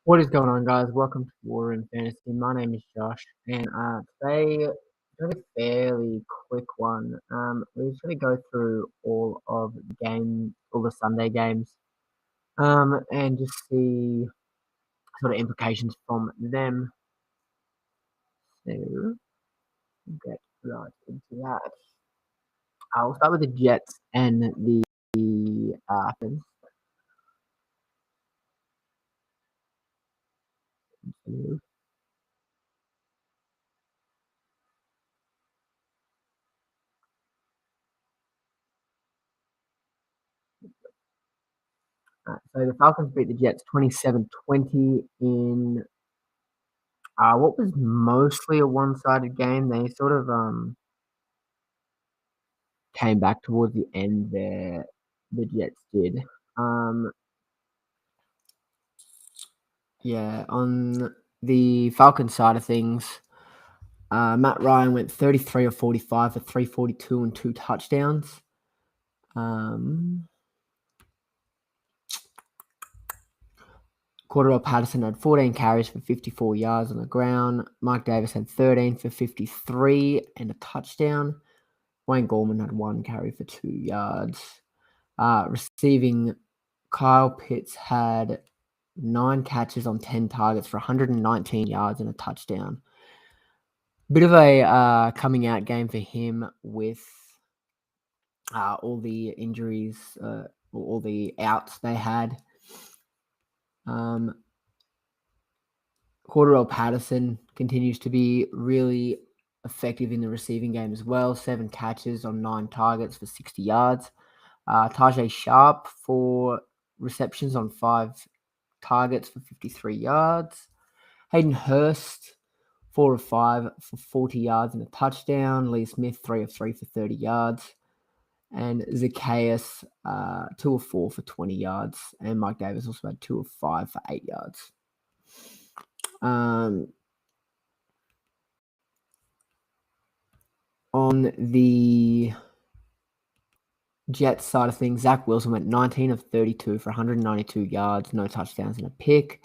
What is going on, guys? Welcome to Water and Fantasy. My name is Josh, and today is a fairly quick one. We're just going to go through all the Sunday games, and just see sort of implications from them. So, we'll get right into that. We'll start with the Jets and the Athens. So the Falcons beat the Jets 27-20 in what was mostly a one-sided game. They sort of came back towards the end there. The Jets did. On the Falcons side of things, Matt Ryan went 33 of 45 for 342 and 2 touchdowns. Cordarrelle Patterson had 14 carries for 54 yards on the ground. Mike Davis had 13 for 53 and a touchdown. Wayne Gorman had 1 carry for 2 yards. Receiving, Kyle Pitts had 9 catches on 10 targets for 119 yards and a touchdown. Bit of a coming out game for him with all the injuries, all the outs they had. Cordarrelle Patterson continues to be really effective in the receiving game as well. 7 catches on 9 targets for 60 yards. Tajay Sharp 4 receptions on 5 targets for 53 yards. Hayden Hurst 4 of 5 for 40 yards and a touchdown. Lee Smith 3 of 3 for 30 yards. And Zacchaeus 2 of 4 for 20 yards. And Mike Davis also had 2 of 5 for 8 yards. On the Jets side of things, Zach Wilson went 19 of 32 for 192 yards, no touchdowns and a pick.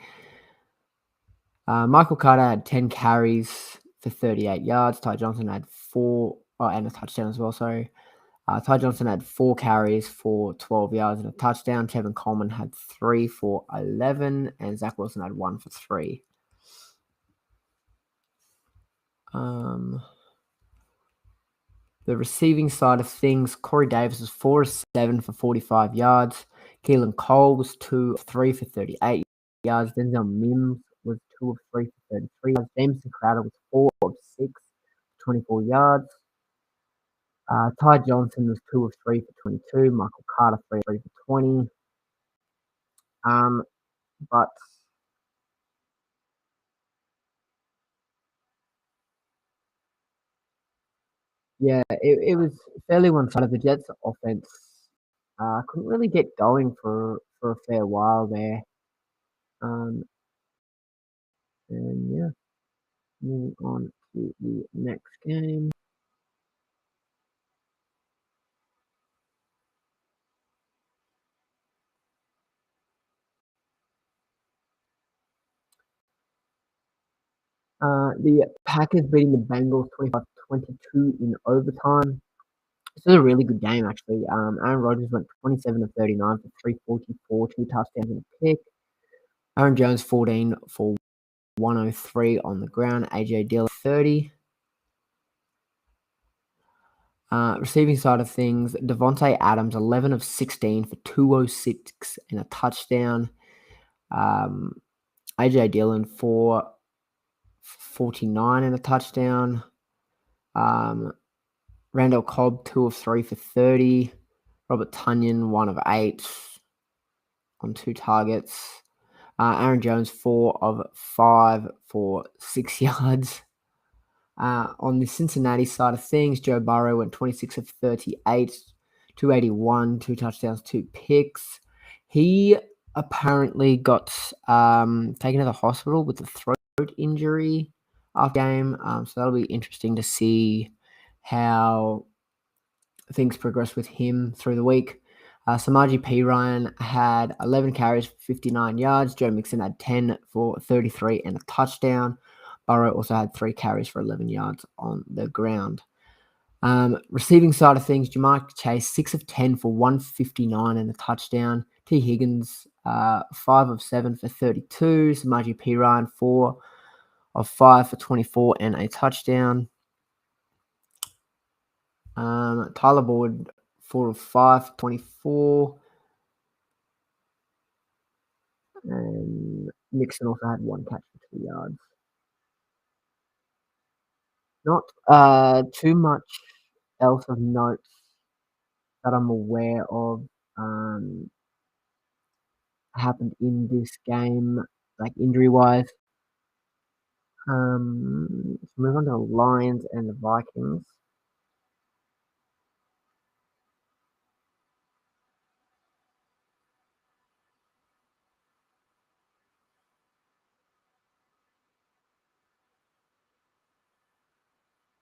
Michael Carter had 10 carries for 38 yards. Ty Johnson had 4 and a touchdown as well, sorry. Ty Johnson had 4 carries for 12 yards and a touchdown. Tevin Coleman had 3 for 11, and Zach Wilson had 1 for 3. The receiving side of things, Corey Davis was 4 of 7 for 45 yards. Keelan Cole was 2 of 3 for 38 yards. Denzel Mims was 2 of 3 for 33 yards. Jameson Crowder was 4 of 6 for 24 yards. Ty Johnson was 2 of 3 for 22. Michael Carter 3 of 3 for 20. But yeah, it was fairly one-sided. The Jets' offense couldn't really get going for a fair while there. And yeah, moving on to the next game. The Packers beating the Bengals 25-22 in overtime. This was a really good game, actually. Aaron Rodgers went 27 of 39 for 344, 2 touchdowns and a pick. Aaron Jones 14 for 103 on the ground. AJ Dillon 30. Receiving side of things, Devontae Adams 11 of 16 for 206 and a touchdown. AJ Dillon 4 49 and a touchdown. Randall Cobb 2 of 3 for 30. Robert Tonyan 1 of 8 on 2 targets. Aaron Jones 4 of 5 for 6 yards. On the Cincinnati side of things, Joe Burrow went 26 of 38, 281, 2 touchdowns, 2 picks. He apparently got taken to the hospital with a throat injury after game. So that'll be interesting to see how things progress with him through the week. Samaji P. Ryan had 11 carries for 59 yards. Joe Mixon had 10 for 33 and a touchdown. Burrow also had 3 carries for 11 yards on the ground. Receiving side of things, Jamar Chase, 6 of 10 for 159 and a touchdown. T. Higgins, 5 of 7 for 32. Samaji P. Ryan, 4 of 5 for 24 and a touchdown. Tyler Boyd, 4 of 5 for 24. And Mixon also had 1 catch for 2 yards. Not too much else of note that I'm aware of happened in this game, like injury-wise. Let's move on to the Lions and the Vikings.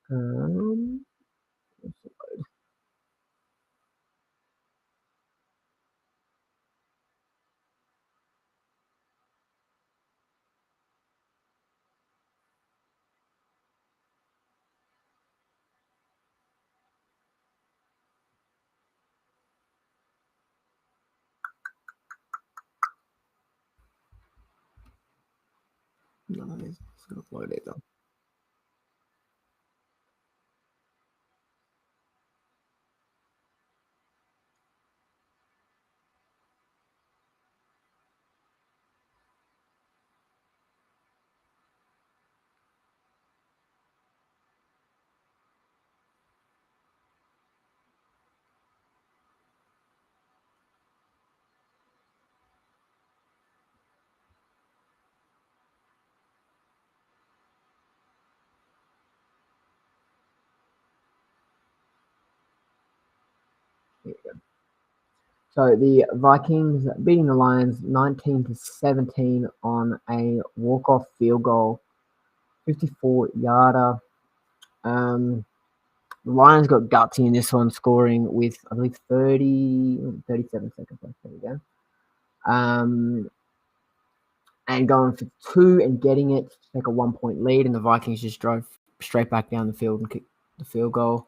Um, no, it's not load either. Here we go. So the Vikings beating the Lions 19-17 on a walk-off field goal, 54-yarder. The Lions got gutsy in this one, scoring with, I believe, 37 seconds left. There we go. And going for 2 and getting it to take a 1-point lead, and the Vikings just drove straight back down the field and kicked the field goal.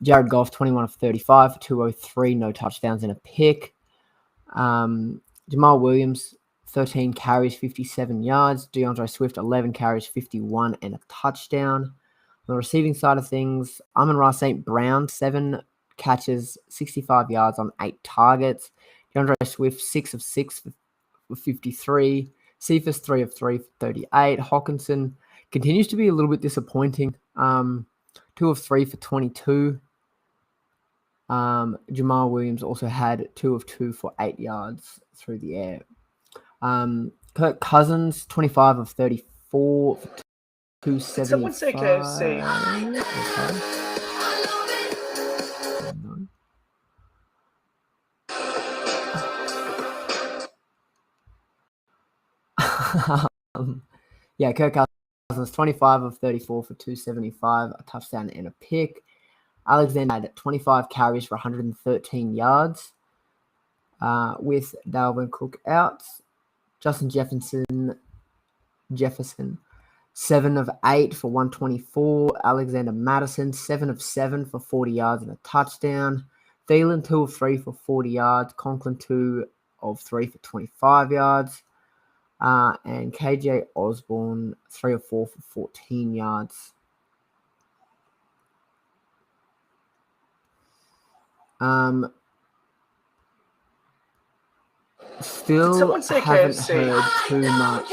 Jared Goff, 21 of 35 for 203, no touchdowns and a pick. Jamal Williams, 13 carries, 57 yards. DeAndre Swift, 11 carries, 51 and a touchdown. On the receiving side of things, Amon-Ra St. Brown, 7 catches, 65 yards on 8 targets. DeAndre Swift, 6 of 6 for 53. Cephas, 3 of 3 for 38. Hawkinson continues to be a little bit disappointing. 2 of 3 for 22. Jamal Williams also had 2 of 2 for 8 yards through the air. Kirk Cousins, 25 of 34 for 275. Someone say KFC. Yeah, Kirk Cousins, 25 of 34 for 275, a touchdown and a pick. Alexander had 25 carries for 113 yards with Dalvin Cook out. Justin Jefferson, 7 of 8 for 124. Alexander Madison, 7 of 7 for 40 yards and a touchdown. Thielen, 2 of 3 for 40 yards. Conklin, 2 of 3 for 25 yards. And KJ Osborne, 3 of 4 for 14 yards. Still haven't heard too much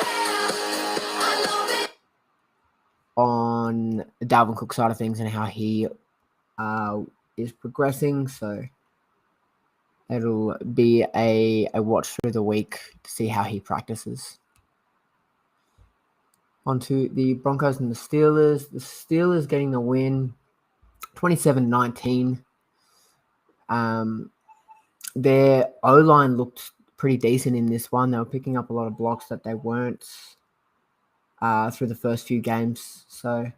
on the Dalvin Cook side of things and how he is progressing. So it'll be a watch through the week to see how he practices. On to the Broncos and the Steelers. The Steelers getting the win, 27-19. Their O-line looked pretty decent in this one. They were picking up a lot of blocks that they weren't through the first few games. So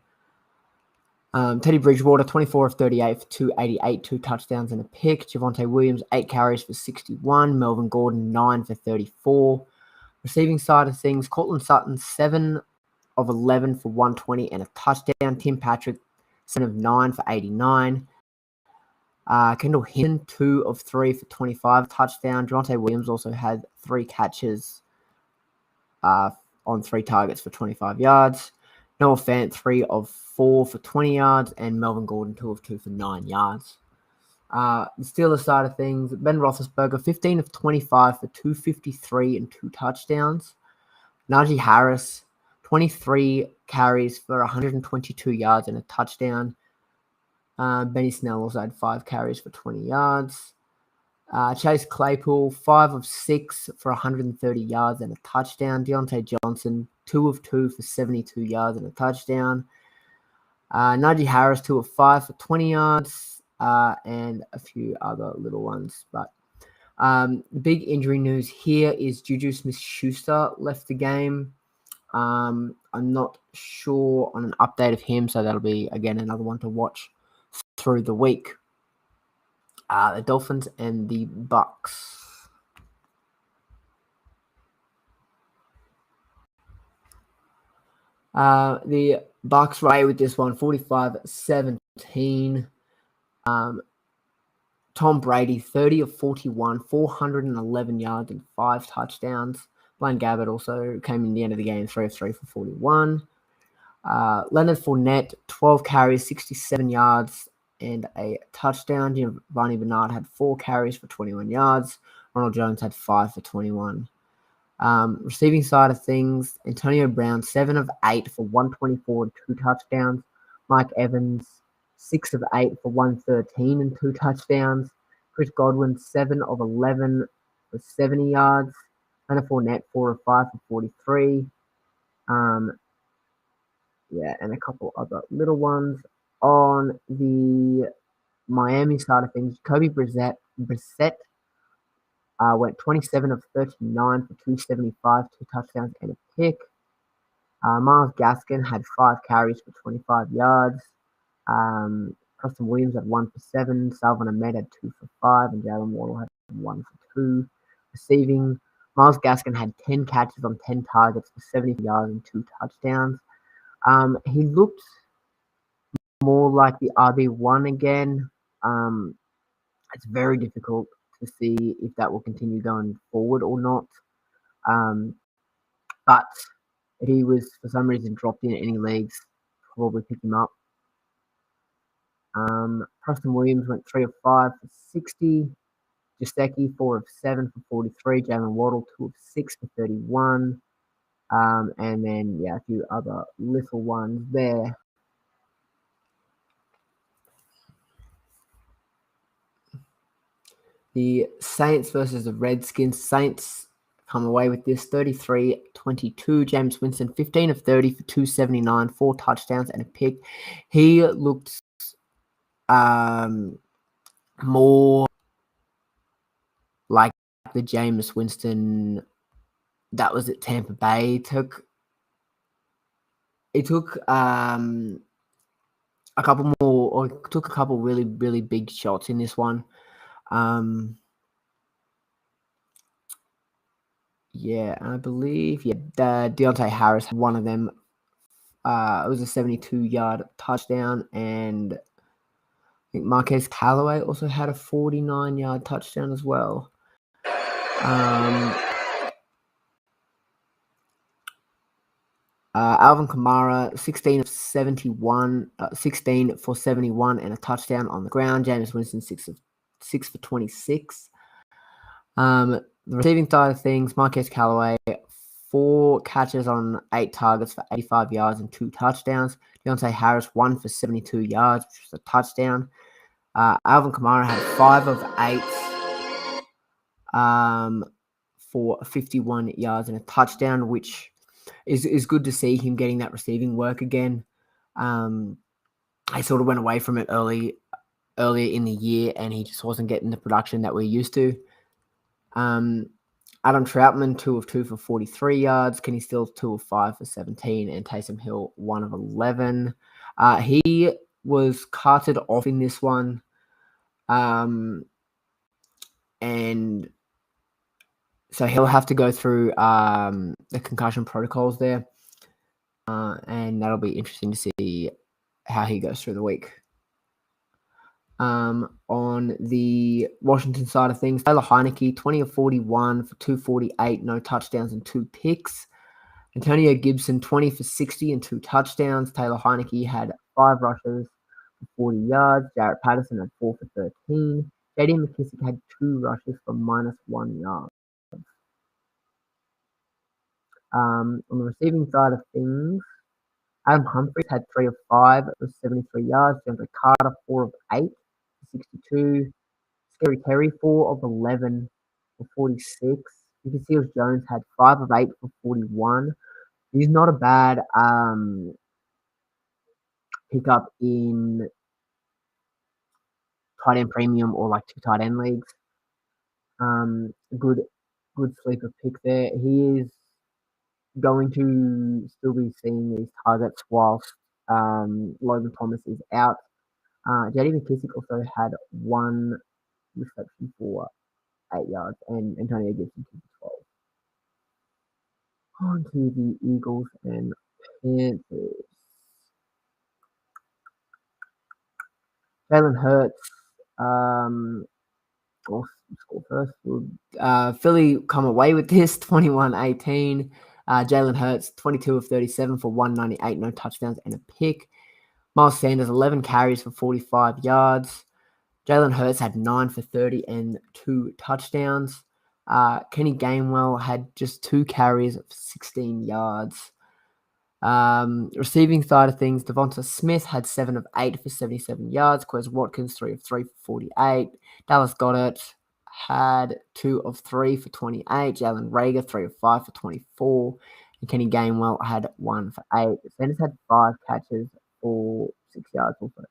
Teddy Bridgewater, 24 of 38 for 288, 2 touchdowns and a pick. Javonte Williams, 8 carries for 61. Melvin Gordon, 9 for 34. Receiving side of things, Cortland Sutton, 7 of 11 for 120 and a touchdown. Tim Patrick, 7 of 9 for 89. Kendall Hinton, 2 of 3 for 25, touchdown. Javonte Williams also had 3 catches on 3 targets for 25 yards. Noah Fant, 3 of 4 for 20 yards. And Melvin Gordon, 2 of 2 for 9 yards. The Steelers side of things, Ben Roethlisberger, 15 of 25 for 253 and 2 touchdowns. Najee Harris, 23 carries for 122 yards and a touchdown. Benny Snell also had 5 carries for 20 yards. Chase Claypool, 5 of 6 for 130 yards and a touchdown. Deontay Johnson, 2 of 2 for 72 yards and a touchdown. Najee Harris, 2 of 5 for 20 yards, and a few other little ones. But the big injury news here is Juju Smith-Schuster left the game. I'm not sure on an update of him, so that'll be, again, another one to watch through the week. The Dolphins and the Bucks. The Bucks ran away with this one, 45-17. Tom Brady, 30 of 41, 411 yards and 5 touchdowns. Blaine Gabbert also came in the end of the game, 3 of 3 for 41. Leonard Fournette, 12 carries, 67 yards and a touchdown. Giovanni Bernard had 4 carries for 21 yards. Ronald Jones had 5 for 21. Receiving side of things, Antonio Brown, 7 of 8 for 124 and 2 touchdowns. Mike Evans, 6 of 8 for 113 and 2 touchdowns. Chris Godwin, 7 of 11 for 70 yards. Leonard Fournette, 4 of 5 for 43. And a couple other little ones. On the Miami side of things, Jacoby Brissett went 27 of 39 for 275, 2 touchdowns and a pick. Myles Gaskin had 5 carries for 25 yards. Preston Williams had 1 for 7. Salvon Ahmed had 2 for 5. And Jalen Waddle had 1 for 2. Receiving, Myles Gaskin had 10 catches on 10 targets for 70 yards and 2 touchdowns. He looked more like the RB1 again. It's very difficult to see if that will continue going forward or not. But if he was, for some reason, dropped in any leagues, probably pick him up. Preston Williams went 3 of 5 for 60. Gesicki, 4 of 7 for 43. Jalen Waddle, 2 of 6 for 31. And then, a few other little ones there. The Saints versus the Redskins. Saints come away with this 33-22. James Winston, 15 of 30 for 279, 4 touchdowns and a pick. He looked more like the Jameis Winston that was at Tampa Bay. It took a couple really, really big shots in this one. I believe Deontay Harris had one of them. It was a 72-yard touchdown, and I think Marquez Callaway also had a 49-yard touchdown as well. Alvin Kamara, 16 for 71 and a touchdown on the ground. James Winston, 6 for 26. The receiving side of things, Marquez Callaway, 4 catches on 8 targets for 85 yards and 2 touchdowns. Deontay Harris, 1 for 72 yards, which was a touchdown. Alvin Kamara had 5 of 8 for 51 yards and a touchdown, which is good to see him getting that receiving work again. I sort of went away from it earlier in the year, and he just wasn't getting the production that we're used to. Adam Troutman, 2 of 2 for 43 yards. Kenny Stills, 2 of 5 for 17. And Taysom Hill, 1 of 11. He was carted off in this one. And so he'll have to go through the concussion protocols there. And that'll be interesting to see how he goes through the week. On the Washington side of things, Taylor Heineke, 20 of 41 for 248, no touchdowns and 2 picks. Antonio Gibson, 20 for 60 and 2 touchdowns. Taylor Heineke had 5 rushes for 40 yards. Jarrett Patterson had 4 for 13. J.D. McKissick had 2 rushes for -1 yard. On the receiving side of things, Adam Humphries had 3 of 5 for 73 yards. DeAndre Carter, 4 of 8 for 62. Scary Terry, 4 of 11 for 46. Nicky Seals-Jones had 5 of 8 for 41. He's not a bad pickup in tight end premium or like 2 tight end leagues. Good sleeper pick there. He is going to still be seeing these targets whilst Logan Thomas is out. J.D. McKissick also had 1 reception for 8 yards, and Antonio Gibson 2 for 12. On to the Eagles and Panthers. Jalen Hurts, I'll score first. Philly come away with this 21-18. Jalen Hurts, 22 of 37 for 198, no touchdowns and a pick. Miles Sanders, 11 carries for 45 yards. Jalen Hurts had 9 for 30 and 2 touchdowns. Kenny Gainwell had just 2 carries for 16 yards. Receiving side of things, Devonta Smith had 7 of 8 for 77 yards. Quez Watkins, 3 of 3 for 48. Dallas Goedert had 2 of 3 for 28. Jalen Reagor, 3 of 5 for 24. And Kenny Gainwell had 1 for 8. Sanders had 5 catches for 6 yards also.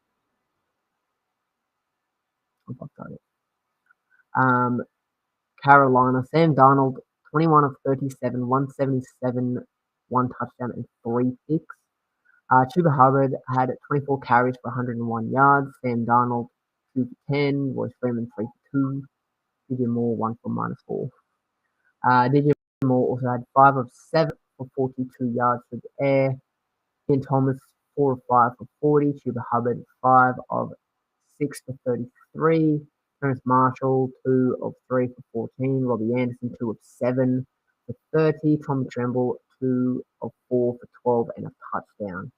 Carolina, Sam Darnold, 21 of 37, 177, 1 touchdown and 3 picks. Chuba Hubbard had 24 carries for 101 yards. Sam Darnold, 2 for 10. Royce Freeman, 3 for 2. DJ Moore, 1 for -4. DJ Moore also had 5 of 7 for 42 yards through the air. Ian Thomas, 4 of 5 for 40. Chuba Hubbard, 5 of 6 for 33. Terrence Marshall, 2 of 3 for 14. Robbie Anderson, 2 of 7 for 30. Tom Tremble, 2 of 4 for 12 and a touchdown.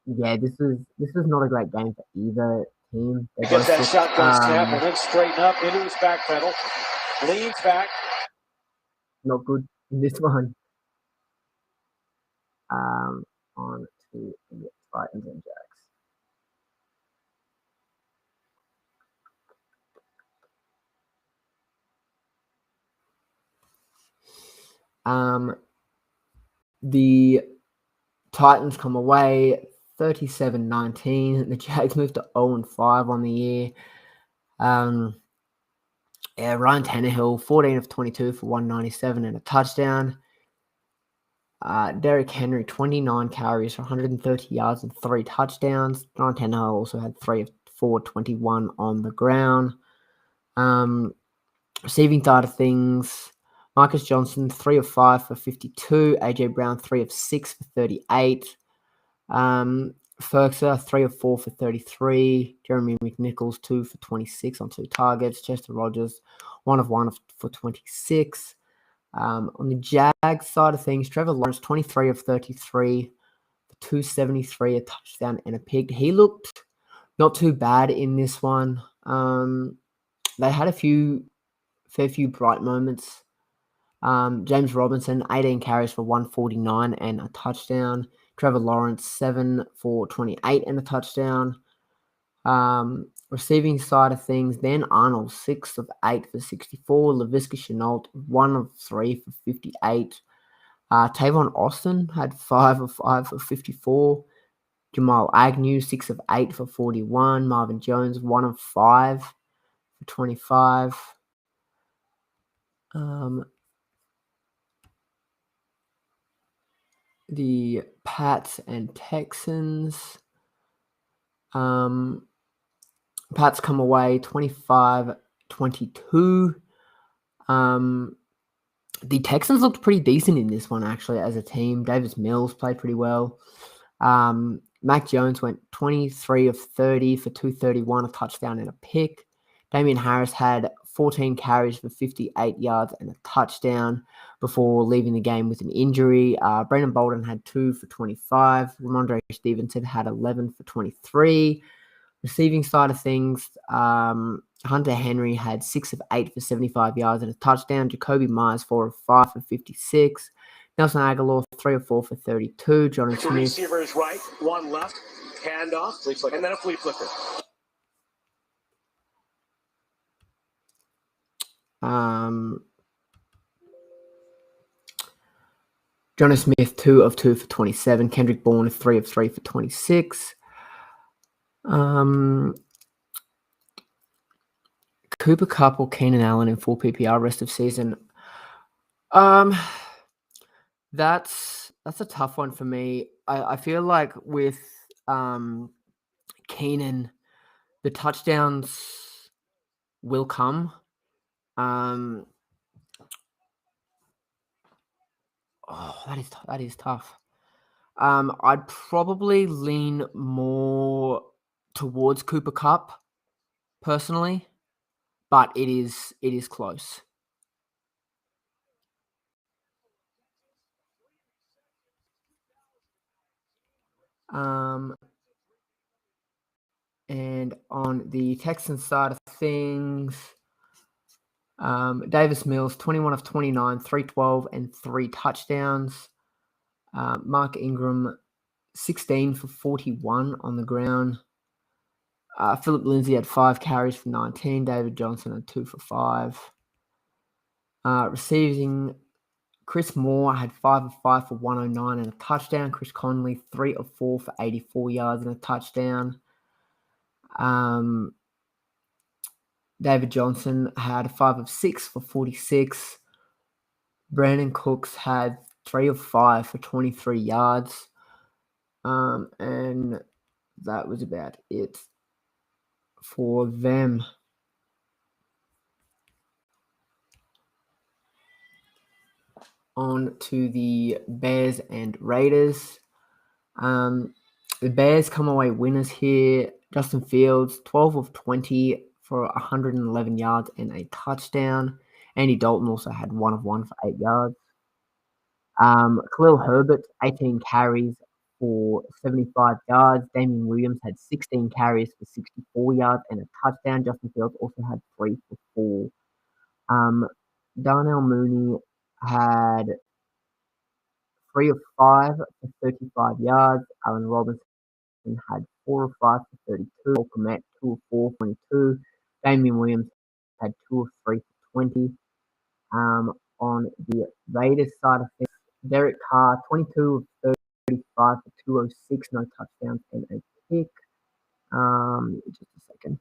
Yeah, this is not a great game for either team. He gets that shotgun snap and then straighten up into his back pedal. Leans back. Not good in this one. On to the Titans and Jags. The Titans come away 37-19. The Jags moved to 0-5 on the year. Ryan Tannehill, 14 of 22 for 197 and a touchdown. Derrick Henry, 29 carries for 130 yards and 3 touchdowns. Ryan Tannehill also had 3 of 421 on the ground. Receiving side of things, Marcus Johnson, 3 of 5 for 52. AJ Brown, 3 of 6 for 38. Ferguson, 3 of 4 for 33. Jeremy McNichols, 2 for 26 on 2 targets. Chester Rogers, 1 of 1 for 26. On the Jags side of things, Trevor Lawrence, 23 of 33 for 273, a touchdown and a pick. He looked not too bad in this one. They had a fair few bright moments. James Robinson, 18 carries for 149 and a touchdown. Trevor Lawrence, 7 for 28 and a touchdown. Receiving side of things, Dan Arnold, 6 of 8 for 64. Laviska Shenault, 1 of 3 for 58. Tavon Austin had 5 of 5 for 54. Jamal Agnew, 6 of 8 for 41. Marvin Jones, 1 of 5 for 25. The Pats and Texans. Pats come away 25-22. The Texans looked pretty decent in this one, actually, as a team. Davis Mills played pretty well. Mac Jones went 23 of 30 for 231, a touchdown and a pick. Damian Harris had 14 carries for 58 yards and a touchdown before leaving the game with an injury. Brandon Bolden had 2 for 25. Ramondre Stevenson had 11 for 23. Receiving side of things, Hunter Henry had 6 of 8 for 75 yards and a touchdown. Jacoby Myers 4 of 5 for 56. Nelson Aguilar 3 of 4 for 32. Jonathan Two Smith. receivers right, one left, handoff, and then a flea flicker. Jonas Smith 2 of 2 for 27. Kendrick Bourne 3 of 3 for 26. Cooper Kupp or Keenan Allen in full PPR rest of season. That's a tough one for me. I feel like with Keenan, the touchdowns will come. That is tough. I'd probably lean more towards Cooper Kupp personally, but it is close. And on the Texans side of things, Davis Mills 21 of 29, 312 and 3 touchdowns. Mark Ingram 16 for 41 on the ground. Philip Lindsay had 5 carries for 19. David Johnson had 2 for 5. Receiving, Chris Moore had 5 of 5 for 109 and a touchdown. Chris Conley 3 of 4 for 84 yards and a touchdown. David Johnson had 5 of 6 for 46. Brandon Cooks had 3 of 5 for 23 yards. And that was about it for them. On to the Bears and Raiders. The Bears come away winners here. Justin Fields, 12 of 20 for 111 yards and a touchdown. Andy Dalton also had 1 of 1 for 8 yards. Khalil Herbert, 18 carries for 75 yards. Damien Williams had 16 carries for 64 yards and a touchdown. Justin Fields also had 3 for 4. Darnell Mooney had 3 of 5 for 35 yards. Allen Robinson had 4 of 5 for 32. Walker Matt 2 of 4 for 22. Damien Williams had 2 of 3 for 20. On the Raiders side of things, Derek Carr 22 of 35 for 206, no touchdowns and a pick. Just a second.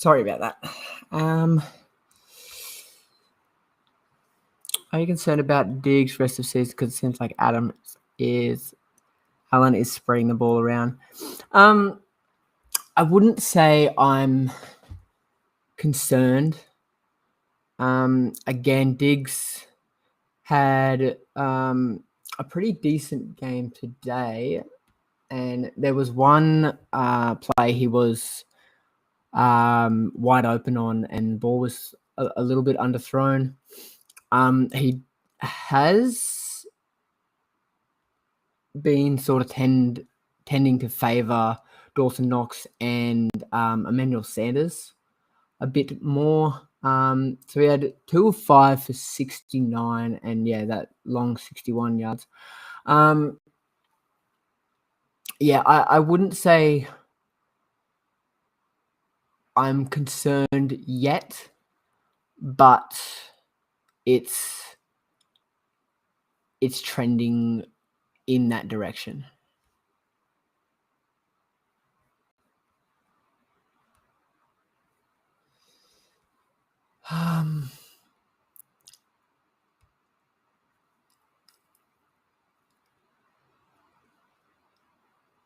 Sorry about that. Are you concerned about Diggs rest of season? Because it seems like Allen is spreading the ball around. I wouldn't say I'm concerned. Again, Diggs had a pretty decent game today, and there was one play he was wide open on, and the ball was a little bit underthrown. He has been sort of tending to favour Dawson Knox and Emmanuel Sanders a bit more. So he had 2 of 5 for 69, and that long 61 yards. I wouldn't say I'm concerned yet, but it's trending in that direction.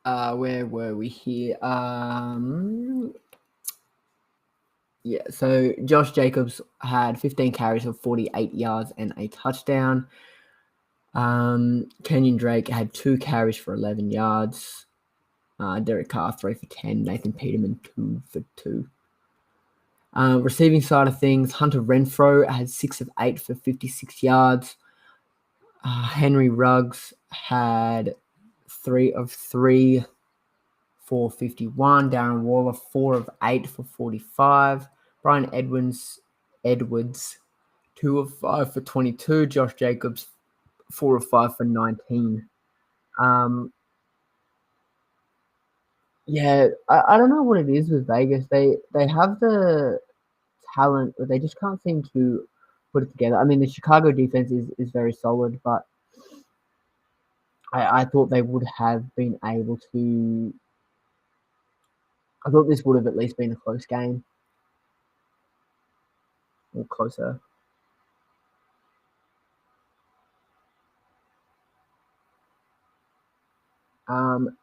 Where were we here? So Josh Jacobs had 15 carries for 48 yards and a touchdown. Kenyon Drake had 2 carries for 11 yards. Derek Carr 3 for 10. Nathan Peterman 2 for 2. Receiving side of things, Hunter Renfrow had 6 of 8 for 56 yards. Henry Ruggs had 3 of 3 for 51. Darren Waller 4 of 8 for 45. Brian Edwards 2 of 5 for 22. Josh Jacobs 4 of 5 for 19. I don't know what it is with Vegas. They have the talent, but they just can't seem to put it together. I mean, the Chicago defense is very solid, but I thought they would have been able to. I thought this would have at least been a close game or closer.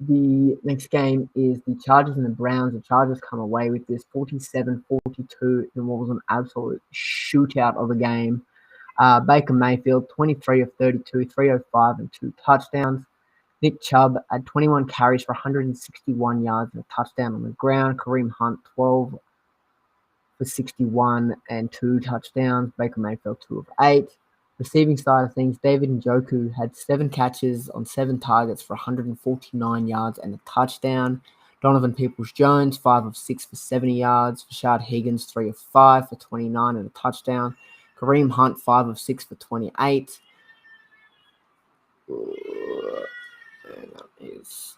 The next game is the Chargers and the Browns. The Chargers come away with this 47-42. It was an absolute shootout of a game. Baker Mayfield, 23 of 32, 305 and 2 touchdowns. Nick Chubb had 21 carries for 161 yards and a touchdown on the ground. Kareem Hunt, 12 for 61 and 2 touchdowns. Baker Mayfield, 2 of 8. Receiving side of things, David Njoku had 7 catches on 7 targets for 149 yards and a touchdown. Donovan Peoples-Jones, 5 of 6 for 70 yards. Rashad Higgins, 3 of 5 for 29 and a touchdown. Kareem Hunt, 5 of 6 for 28. And that is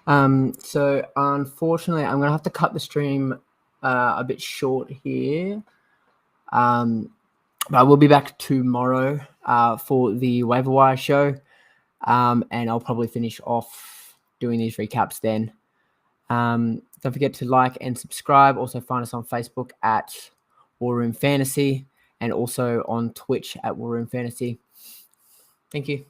So unfortunately, I'm gonna have to cut the stream a bit short here. But I will be back tomorrow for the waiver wire show, and I'll probably finish off doing these recaps then. Don't forget to like and subscribe. Also find us on Facebook at War Room Fantasy and also on Twitch at War Room Fantasy. Thank you.